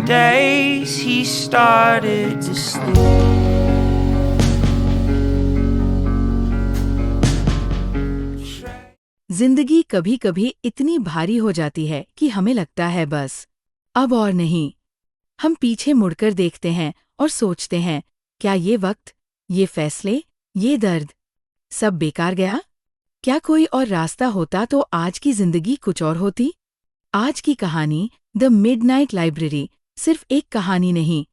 days he started to sleep. जिंदगी कभी कभी इतनी भारी हो जाती है कि हमें लगता है बस अब और नहीं। हम पीछे मुड़कर देखते हैं और सोचते हैं, क्या ये वक्त, ये फैसले, ये दर्द सब बेकार गया? क्या कोई और रास्ता होता तो आज की जिंदगी कुछ और होती? आज की कहानी द मिडनाइट लाइब्रेरी सिर्फ एक कहानी नहीं,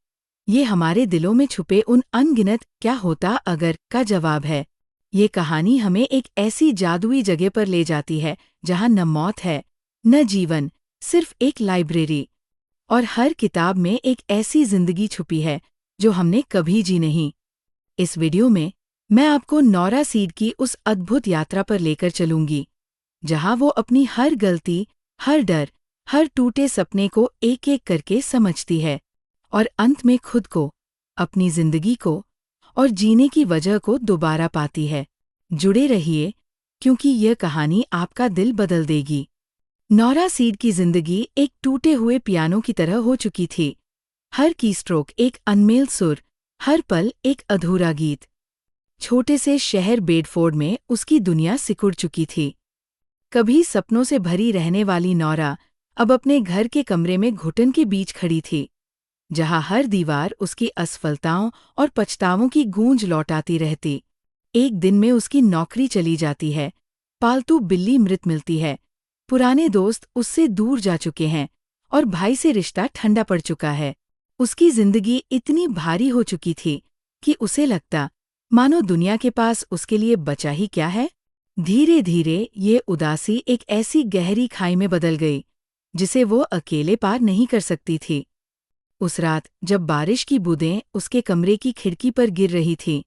ये हमारे दिलों में छुपे उन अनगिनत क्या होता अगर का जवाब है। ये कहानी हमें एक ऐसी जादुई जगह पर ले जाती है जहां न मौत है, न जीवन, सिर्फ एक लाइब्रेरी। और हर किताब में एक ऐसी जिंदगी छुपी है जो हमने कभी जी नहीं। इस वीडियो में मैं आपको नौरा सीड की उस अद्भुत यात्रा पर लेकर चलूंगी, जहां वो अपनी हर गलती, हर डर, हर टूटे सपने को एक एक करके समझती है और अंत में खुद को, अपनी जिंदगी को और जीने की वजह को दोबारा पाती है। जुड़े रहिए, क्योंकि यह कहानी आपका दिल बदल देगी। नौरा सीड की जिंदगी एक टूटे हुए पियानो की तरह हो चुकी थी। हर कीस्ट्रोक एक अनमेल सुर, हर पल एक अधूरा गीत। छोटे से शहर बेडफोर्ड में उसकी दुनिया सिकुड़ चुकी थी। कभी सपनों से भरी रहने वाली नौरा अब अपने घर के कमरे में घुटन के बीच खड़ी थी, जहां हर दीवार उसकी असफलताओं और पछतावों की गूंज लौटाती रहती। एक दिन में उसकी नौकरी चली जाती है, पालतू बिल्ली मृत मिलती है, पुराने दोस्त उससे दूर जा चुके हैं और भाई से रिश्ता ठंडा पड़ चुका है। उसकी जिंदगी इतनी भारी हो चुकी थी कि उसे लगता मानो दुनिया के पास उसके लिए बचा ही क्या है। धीरे धीरे ये उदासी एक ऐसी गहरी खाई में बदल गई जिसे वो अकेले पार नहीं कर सकती थी। उस रात जब बारिश की बूंदें उसके कमरे की खिड़की पर गिर रही थी,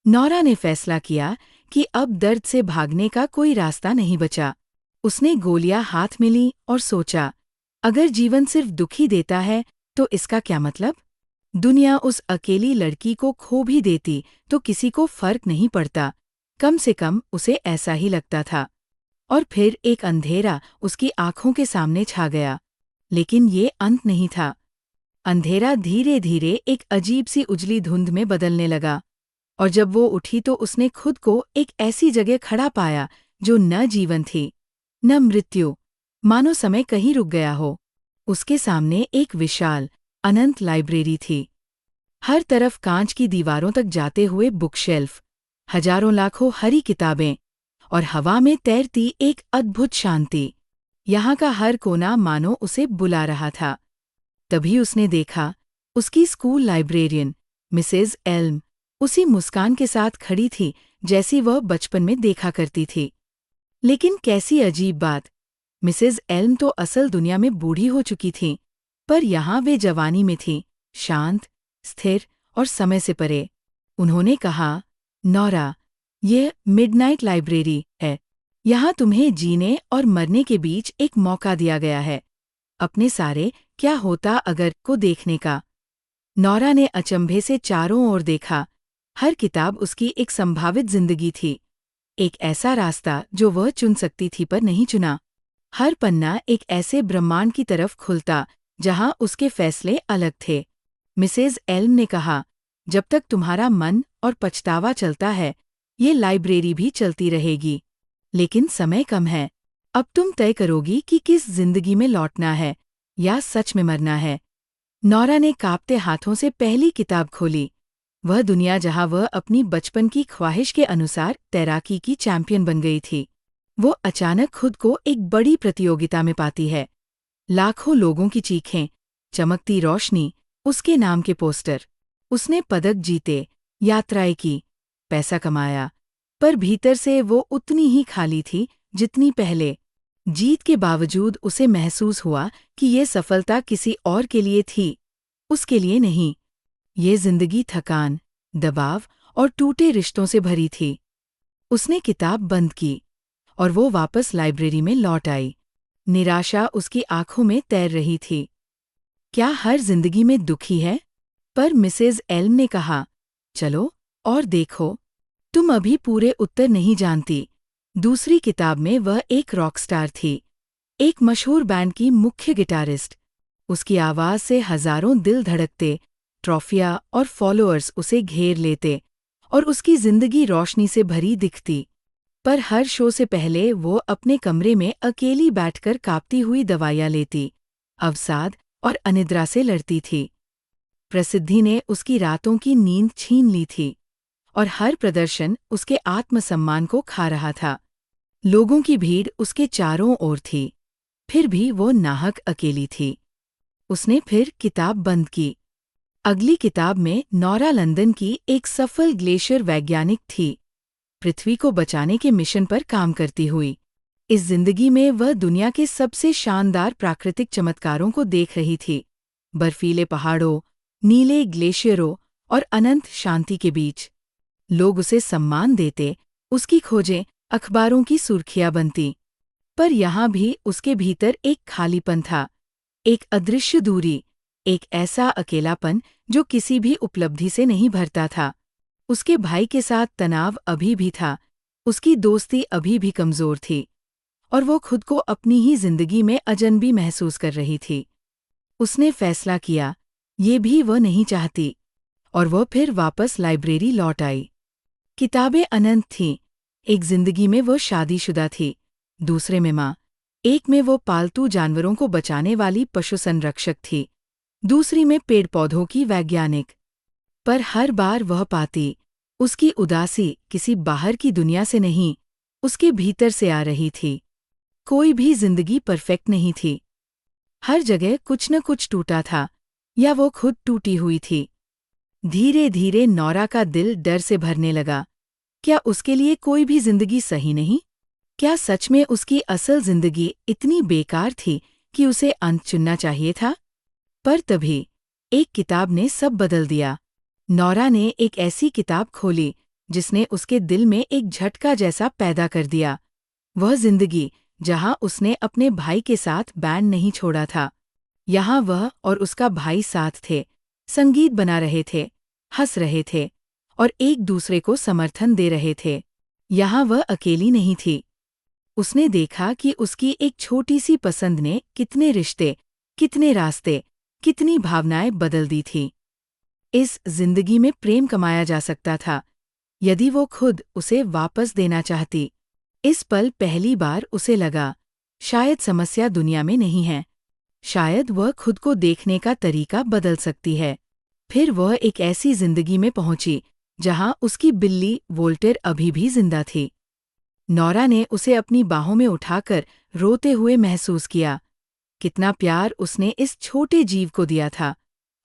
नौरा ने फैसला किया कि अब दर्द से भागने का कोई रास्ता नहीं बचा। उसने गोलियां हाथ में ली और सोचा, अगर जीवन सिर्फ दुख ही देता है तो इसका क्या मतलब? दुनिया उस अकेली लड़की को खो भी देती तो किसी को फर्क नहीं पड़ता, कम से कम उसे ऐसा ही लगता था। और फिर एक अंधेरा उसकी आंखों के सामने छा गया, लेकिन ये अंत नहीं था। अंधेरा धीरे धीरे एक अजीब सी उजली धुंध में बदलने लगा, और जब वो उठी तो उसने खुद को एक ऐसी जगह खड़ा पाया जो न जीवन थी, न मृत्यु, मानो समय कहीं रुक गया हो। उसके सामने एक विशाल, अनंत लाइब्रेरी थी। हर तरफ कांच की दीवारों तक जाते हुए बुकशेल्फ, हजारों लाखों हरी किताबें, और हवा में तैरती एक अद्भुत शांति। यहाँ का हर कोना मानो उसे बुला रहा था। तभी उसने देखा, उसकी स्कूल लाइब्रेरियन मिसेज एल्म उसी मुस्कान के साथ खड़ी थी जैसी वह बचपन में देखा करती थी। लेकिन कैसी अजीब बात, मिसेज एल्म तो असल दुनिया में बूढ़ी हो चुकी थीं, पर यहाँ वे जवानी में थीं, शांत, स्थिर और समय से परे। उन्होंने कहा, नौरा, ये मिडनाइट लाइब्रेरी है। यहाँ तुम्हें जीने और मरने के बीच एक मौका दिया गया है, अपने सारे क्या होता अगर को देखने का। नौरा ने अचंभे से चारों ओर देखा। हर किताब उसकी एक संभावित जिंदगी थी, एक ऐसा रास्ता जो वह चुन सकती थी पर नहीं चुना। हर पन्ना एक ऐसे ब्रह्मांड की तरफ खुलता जहां उसके फैसले अलग थे। मिसेज एल्म ने कहा, जब तक तुम्हारा मन और पछतावा चलता है, ये लाइब्रेरी भी चलती रहेगी। लेकिन समय कम है, अब तुम तय करोगी कि किस जिंदगी में लौटना है या सच में मरना है। नौरा ने कांपते हाथों से पहली किताब खोली, वह दुनिया जहां वह अपनी बचपन की ख्वाहिश के अनुसार तैराकी की चैंपियन बन गई थी। वो अचानक खुद को एक बड़ी प्रतियोगिता में पाती है। लाखों लोगों की चीखें, चमकती रोशनी, उसके नाम के पोस्टर। उसने पदक जीते, यात्राएं की, पैसा कमाया, पर भीतर से वो उतनी ही खाली थी जितनी पहले। जीत के बावजूद उसे महसूस हुआ कि ये सफलता किसी और के लिए थी, उसके लिए नहीं। ये जिंदगी थकान, दबाव और टूटे रिश्तों से भरी थी। उसने किताब बंद की और वो वापस लाइब्रेरी में लौट आई। निराशा उसकी आंखों में तैर रही थी। क्या हर जिंदगी में दुख ही है? पर मिसेज एल्म ने कहा, चलो और देखो, तुम अभी पूरे उत्तर नहीं जानती। दूसरी किताब में वह एक रॉकस्टार थी, एक मशहूर बैंड की मुख्य गिटारिस्ट। उसकी आवाज़ से हजारों दिल धड़कते, ट्रॉफियाँ और फॉलोअर्स उसे घेर लेते और उसकी जिंदगी रोशनी से भरी दिखती। पर हर शो से पहले वो अपने कमरे में अकेली बैठकर कांपती हुई दवाइयाँ लेती, अवसाद और अनिद्रा से लड़ती थी। प्रसिद्धि ने उसकी रातों की नींद छीन ली थी और हर प्रदर्शन उसके आत्मसम्मान को खा रहा था। लोगों की भीड़ उसके चारों ओर थी, फिर भी वो नाहक अकेली थी। उसने फिर किताब बंद की। अगली किताब में नोरा लंदन की एक सफल ग्लेशियर वैज्ञानिक थी, पृथ्वी को बचाने के मिशन पर काम करती हुई। इस जिंदगी में वह दुनिया के सबसे शानदार प्राकृतिक चमत्कारों को देख रही थी, बर्फीले पहाड़ों, नीले ग्लेशियरों और अनंत शांति के बीच। लोग उसे सम्मान देते, उसकी खोजें अखबारों की सुर्खियां बनती। पर यहाँ भी उसके भीतर एक खालीपन था, एक अदृश्य दूरी, एक ऐसा अकेलापन जो किसी भी उपलब्धि से नहीं भरता था। उसके भाई के साथ तनाव अभी भी था, उसकी दोस्ती अभी भी कमजोर थी, और वो खुद को अपनी ही जिंदगी में अजनबी महसूस कर रही थी। उसने फैसला किया, ये भी वह नहीं चाहती, और वह फिर वापस लाइब्रेरी लौट आई। किताबें अनंत थीं। एक जिंदगी में वो शादीशुदा थी, दूसरे में माँ, एक में वो पालतू जानवरों को बचाने वाली पशु संरक्षक थी, दूसरी में पेड़ पौधों की वैज्ञानिक। पर हर बार वह पाती, उसकी उदासी किसी बाहर की दुनिया से नहीं, उसके भीतर से आ रही थी। कोई भी जिंदगी परफेक्ट नहीं थी। हर जगह कुछ न कुछ टूटा था, या वो खुद टूटी हुई थी। धीरे धीरे नोरा का दिल डर से भरने लगा। क्या उसके लिए कोई भी जिंदगी सही नहीं? क्या सच में उसकी असल जिंदगी इतनी बेकार थी कि उसे अंत चुनना चाहिए था? पर तभी एक किताब ने सब बदल दिया। नोरा ने एक ऐसी किताब खोली जिसने उसके दिल में एक झटका जैसा पैदा कर दिया। वह जिंदगी जहां उसने अपने भाई के साथ बैंड नहीं छोड़ा था, यहाँ वह और उसका भाई साथ थे, संगीत बना रहे थे, हंस रहे थे और एक दूसरे को समर्थन दे रहे थे। यहाँ वह अकेली नहीं थी। उसने देखा कि उसकी एक छोटी सी पसंद ने कितने रिश्ते, कितने रास्ते, कितनी भावनाएं बदल दी थी। इस जिंदगी में प्रेम कमाया जा सकता था, यदि वो खुद उसे वापस देना चाहती। इस पल पहली बार उसे लगा, शायद समस्या दुनिया में नहीं है, शायद वह खुद को देखने का तरीका बदल सकती है। फिर वह एक ऐसी जिंदगी में पहुंची जहां उसकी बिल्ली वोल्टेर अभी भी जिंदा थी। नोरा ने उसे अपनी बाहों में उठाकर रोते हुए महसूस किया। कितना प्यार उसने इस छोटे जीव को दिया था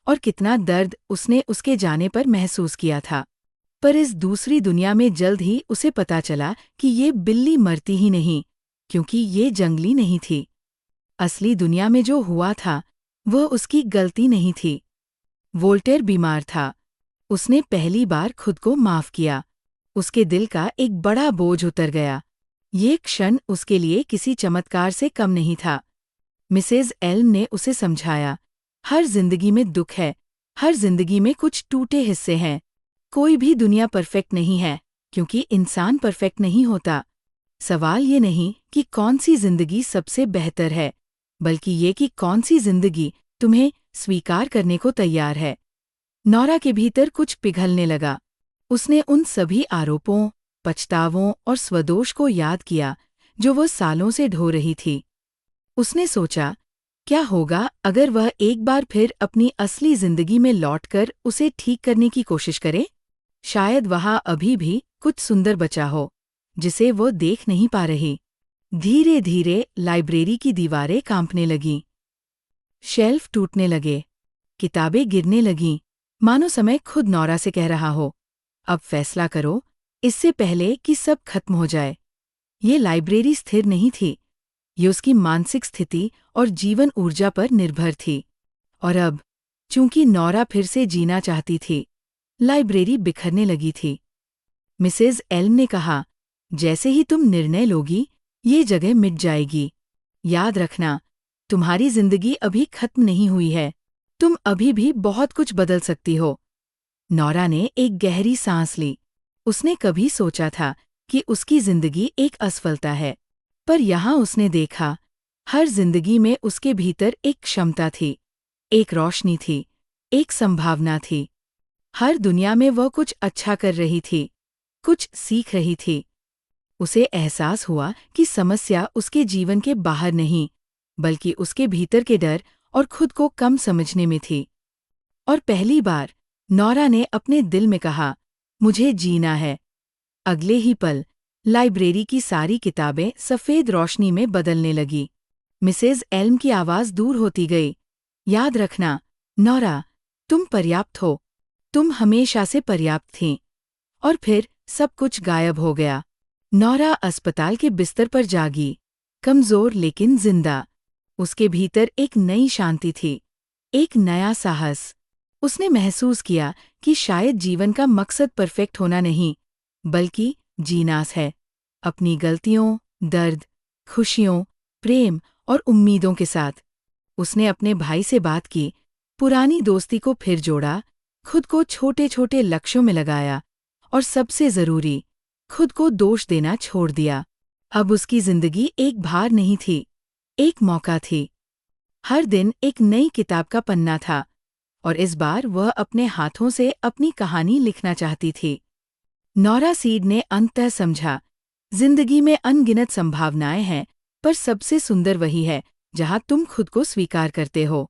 और कितना दर्द उसने उसके जाने पर महसूस किया था। पर इस दूसरी दुनिया में जल्द ही उसे पता चला कि ये बिल्ली मरती ही नहीं, क्योंकि ये जंगली नहीं थी। असली दुनिया में जो हुआ था वह उसकी गलती नहीं थी। वोल्टेर बीमार था। उसने पहली बार खुद को माफ किया। उसके दिल का एक बड़ा बोझ उतर गया। ये क्षण उसके लिए किसी चमत्कार से कम नहीं था। मिसेज एल्म ने उसे समझाया, हर जिंदगी में दुख है, हर जिंदगी में कुछ टूटे हिस्से हैं। कोई भी दुनिया परफेक्ट नहीं है, क्योंकि इंसान परफेक्ट नहीं होता। सवाल ये नहीं कि कौन सी जिंदगी सबसे बेहतर है, बल्कि ये कि कौन सी जिंदगी तुम्हें स्वीकार करने को तैयार है। नोरा के भीतर कुछ पिघलने लगा। उसने उन सभी आरोपों, पछतावों और स्वदोष को याद किया जो वह सालों से ढो रही थी। उसने सोचा, क्या होगा अगर वह एक बार फिर अपनी असली जिंदगी में लौटकर उसे ठीक करने की कोशिश करे? शायद वहाँ अभी भी कुछ सुंदर बचा हो, जिसे वो देख नहीं पा रही। धीरे धीरे लाइब्रेरी की दीवारें कांपने लगीं। शेल्फ टूटने लगे, किताबें गिरने लगीं, मानो समय खुद नोरा से कह रहा हो, अब फैसला करो, इससे पहले कि सब खत्म हो जाए। ये लाइब्रेरी स्थिर नहीं थी, ये उसकी मानसिक स्थिति और जीवन ऊर्जा पर निर्भर थी। और अब, चूंकि नोरा फिर से जीना चाहती थी, लाइब्रेरी बिखरने लगी थी। मिसेज एल्म ने कहा, जैसे ही तुम निर्णय लोगी, ये जगह मिट जाएगी। याद रखना, तुम्हारी जिंदगी अभी खत्म नहीं हुई है, तुम अभी भी बहुत कुछ बदल सकती हो। नोरा ने एक गहरी सांस ली। उसने कभी सोचा था कि उसकी जिंदगी एक असफलता है, पर यहाँ उसने देखा, हर जिंदगी में उसके भीतर एक क्षमता थी, एक रोशनी थी, एक संभावना थी। हर दुनिया में वह कुछ अच्छा कर रही थी, कुछ सीख रही थी। उसे एहसास हुआ कि समस्या उसके जीवन के बाहर नहीं, बल्कि उसके भीतर के डर और खुद को कम समझने में थी। और पहली बार नौरा ने अपने दिल में कहा, मुझे जीना है। अगले ही पल लाइब्रेरी की सारी किताबें सफ़ेद रोशनी में बदलने लगी। मिसेज एल्म की आवाज़ दूर होती गई, याद रखना नौरा, तुम पर्याप्त हो, तुम हमेशा से पर्याप्त थीं। और फिर सब कुछ गायब हो गया। नौरा अस्पताल के बिस्तर पर जागी, कमज़ोर लेकिन जिंदा। उसके भीतर एक नई शांति थी, एक नया साहस। उसने महसूस किया कि शायद जीवन का मकसद परफेक्ट होना नहीं, बल्कि जीनास है, अपनी गलतियों, दर्द, खुशियों, प्रेम और उम्मीदों के साथ। उसने अपने भाई से बात की, पुरानी दोस्ती को फिर जोड़ा, खुद को छोटे छोटे लक्ष्यों में लगाया और सबसे ज़रूरी, खुद को दोष देना छोड़ दिया। अब उसकी जिंदगी एक भार नहीं थी, एक मौका थी। हर दिन एक नई किताब का पन्ना था, और इस बार वह अपने हाथों से अपनी कहानी लिखना चाहती थी। नौरा सीड ने अंततः समझा, जिंदगी में अनगिनत संभावनाएं हैं, पर सबसे सुंदर वही है जहां तुम खुद को स्वीकार करते हो।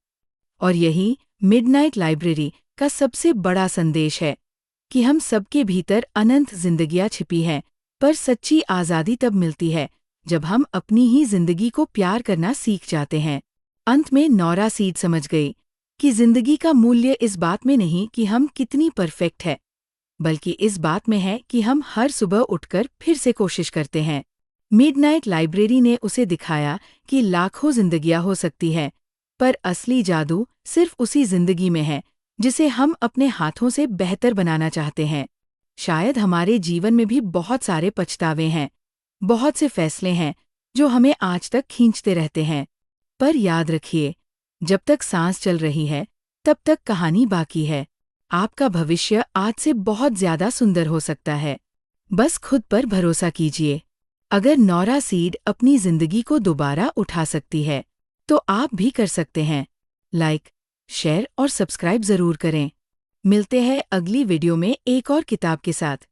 और यही मिडनाइट लाइब्रेरी का सबसे बड़ा संदेश है कि हम सबके भीतर अनंत जिंदगियां छिपी हैं, पर सच्ची आज़ादी तब मिलती है जब हम अपनी ही जिंदगी को प्यार करना सीख जाते हैं। अंत में नौरा सीड समझ गई कि जिंदगी का मूल्य इस बात में नहीं कि हम कितनी परफेक्ट है, बल्कि इस बात में है कि हम हर सुबह उठकर फिर से कोशिश करते हैं। मिडनाइट लाइब्रेरी ने उसे दिखाया कि लाखों जिंदगियां हो सकती है, पर असली जादू सिर्फ उसी जिंदगी में है जिसे हम अपने हाथों से बेहतर बनाना चाहते हैं। शायद हमारे जीवन में भी बहुत सारे पछतावे हैं, बहुत से फैसले हैं जो हमें आज तक खींचते रहते हैं। पर याद रखिए, जब तक सांस चल रही है, तब तक कहानी बाकी है। आपका भविष्य आज से बहुत ज्यादा सुंदर हो सकता है। बस खुद पर भरोसा कीजिए। अगर नौरा सीड अपनी जिंदगी को दोबारा उठा सकती है, तो आप भी कर सकते हैं। लाइक, शेयर और सब्सक्राइब जरूर करें। मिलते हैं अगली वीडियो में एक और किताब के साथ।